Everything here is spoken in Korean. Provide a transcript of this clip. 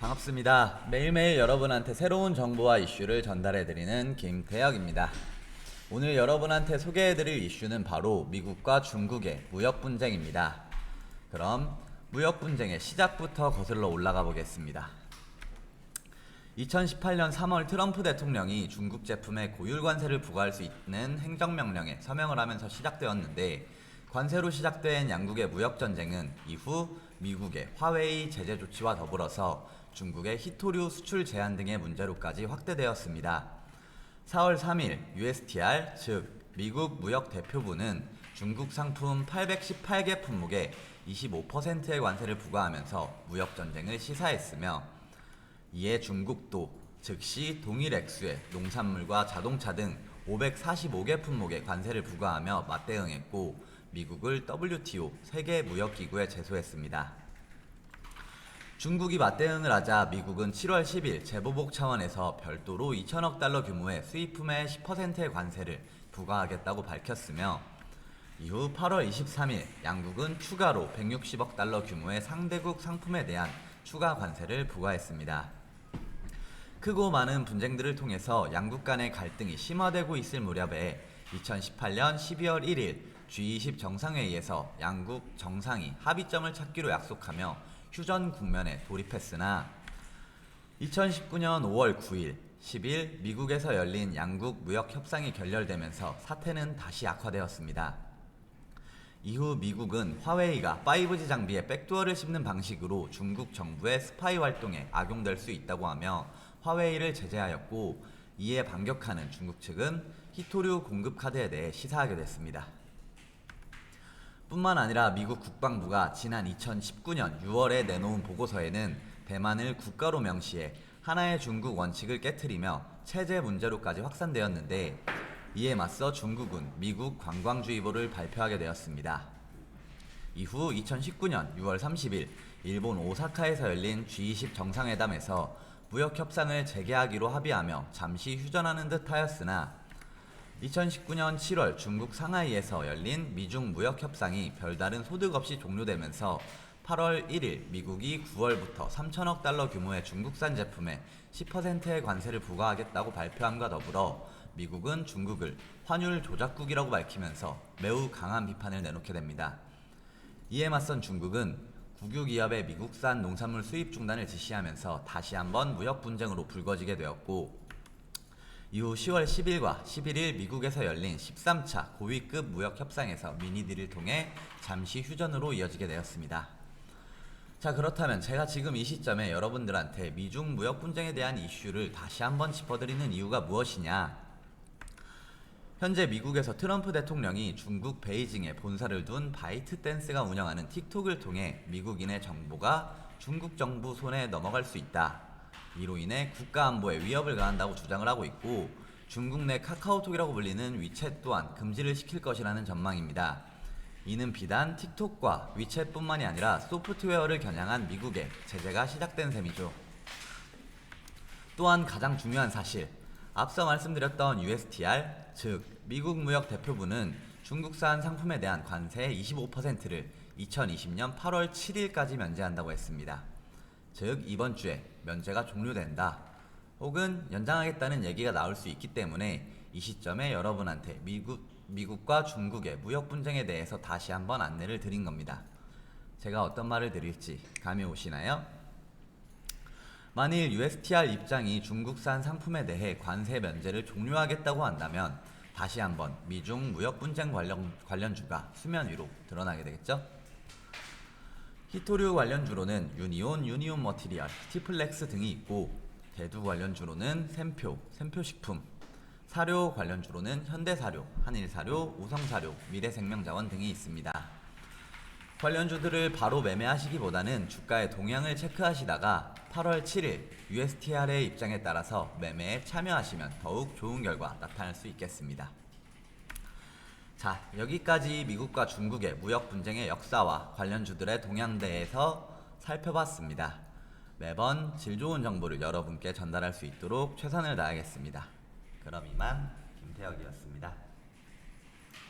반갑습니다. 매일매일 여러분한테 새로운 정보와 이슈를 전달해드리는 김태혁입니다. 오늘 여러분한테 소개해드릴 이슈는 바로 미국과 중국의 무역분쟁입니다. 그럼 무역분쟁의 시작부터 거슬러 올라가 보겠습니다. 2018년 3월 트럼프 대통령이 중국 제품에 고율 관세를 부과할 수 있는 행정명령에 서명을 하면서 시작되었는데, 관세로 시작된 양국의 무역전쟁은 이후 미국의 화웨이 제재 조치와 더불어서 중국의 히토류 수출 제한 등의 문제로까지 확대되었습니다. 4월 3일 USTR, 즉 미국 무역대표부는 중국 상품 818개 품목에 25%의 관세를 부과하면서 무역전쟁을 시사했으며, 이에 중국도 즉시 동일 액수의 농산물과 자동차 등 545개 품목에 관세를 부과하며 맞대응했고, 미국을 WTO 세계무역기구에 제소했습니다. 중국이 맞대응을 하자 미국은 7월 10일 재보복 차원에서 별도로 2천억 달러 규모의 수입품에 10%의 관세를 부과하겠다고 밝혔으며, 이후 8월 23일 양국은 추가로 160억 달러 규모의 상대국 상품에 대한 추가 관세를 부과했습니다. 크고 많은 분쟁들을 통해서 양국 간의 갈등이 심화되고 있을 무렵에 2018년 12월 1일 G20 정상회의에서 양국 정상이 합의점을 찾기로 약속하며 휴전 국면에 돌입했으나, 2019년 5월 9일, 10일 미국에서 열린 양국 무역 협상이 결렬되면서 사태는 다시 악화되었습니다. 이후 미국은 화웨이가 5G 장비에 백도어를 씹는 방식으로 중국 정부의 스파이 활동에 악용될 수 있다고 하며 화웨이를 제재하였고, 이에 반격하는 중국 측은 히토류 공급 카드에 대해 시사하게 됐습니다. 뿐만 아니라 미국 국방부가 지난 2019년 6월에 내놓은 보고서에는 대만을 국가로 명시해 하나의 중국 원칙을 깨트리며 체제 문제로까지 확산되었는데, 이에 맞서 중국은 미국 관광주의보를 발표하게 되었습니다. 이후 2019년 6월 30일 일본 오사카에서 열린 G20 정상회담에서 무역 협상을 재개하기로 합의하며 잠시 휴전하는 듯 하였으나, 2019년 7월 중국 상하이에서 열린 미중 무역 협상이 별다른 소득 없이 종료되면서 8월 1일 미국이 9월부터 3천억 달러 규모의 중국산 제품에 10%의 관세를 부과하겠다고 발표함과 더불어 미국은 중국을 환율 조작국이라고 밝히면서 매우 강한 비판을 내놓게 됩니다. 이에 맞선 중국은 국유기업의 미국산 농산물 수입 중단을 지시하면서 다시 한번 무역 분쟁으로 불거지게 되었고, 이후 10월 10일과 11일 미국에서 열린 13차 고위급 무역 협상에서 미니딜을 통해 잠시 휴전으로 이어지게 되었습니다. 자, 그렇다면 제가 지금 이 시점에 여러분들한테 미중 무역 분쟁에 대한 이슈를 다시 한번 짚어드리는 이유가 무엇이냐? 현재 미국에서 트럼프 대통령이 중국 베이징에 본사를 둔 바이트댄스가 운영하는 틱톡을 통해 미국인의 정보가 중국 정부 손에 넘어갈 수 있다, 이로 인해 국가 안보에 위협을 가한다고 주장을 하고 있고, 중국 내 카카오톡이라고 불리는 위챗 또한 금지를 시킬 것이라는 전망입니다. 이는 비단 틱톡과 위챗뿐만이 아니라 소프트웨어를 겨냥한 미국의 제재가 시작된 셈이죠. 또한 가장 중요한 사실, 앞서 말씀드렸던 USTR, 즉 미국 무역 대표부는 중국산 상품에 대한 관세 25%를 2020년 8월 7일까지 면제한다고 했습니다. 즉 이번 주에 면제가 종료된다, 혹은 연장하겠다는 얘기가 나올 수 있기 때문에 이 시점에 여러분한테 미국과 중국의 무역 분쟁에 대해서 다시 한번 안내를 드린 겁니다. 제가 어떤 말을 드릴지 감이 오시나요? 만일 USTR 입장이 중국산 상품에 대해 관세 면제를 종료하겠다고 한다면 다시 한번 미중 무역 분쟁 관련주가 수면 위로 드러나게 되겠죠? 히토류 관련주로는 유니온, 유니온 머티리얼, 스티플렉스 등이 있고, 대두 관련주로는 샘표, 샘표식품, 사료 관련주로는 현대사료, 한일사료, 우성사료, 미래생명자원 등이 있습니다. 관련주들을 바로 매매하시기보다는 주가의 동향을 체크하시다가 8월 7일 USTR의 입장에 따라서 매매에 참여하시면 더욱 좋은 결과 나타날 수 있겠습니다. 자, 여기까지 미국과 중국의 무역 분쟁의 역사와 관련주들의 동향대에서 살펴봤습니다. 매번 질 좋은 정보를 여러분께 전달할 수 있도록 최선을 다하겠습니다. 그럼 이만 김태혁이었습니다.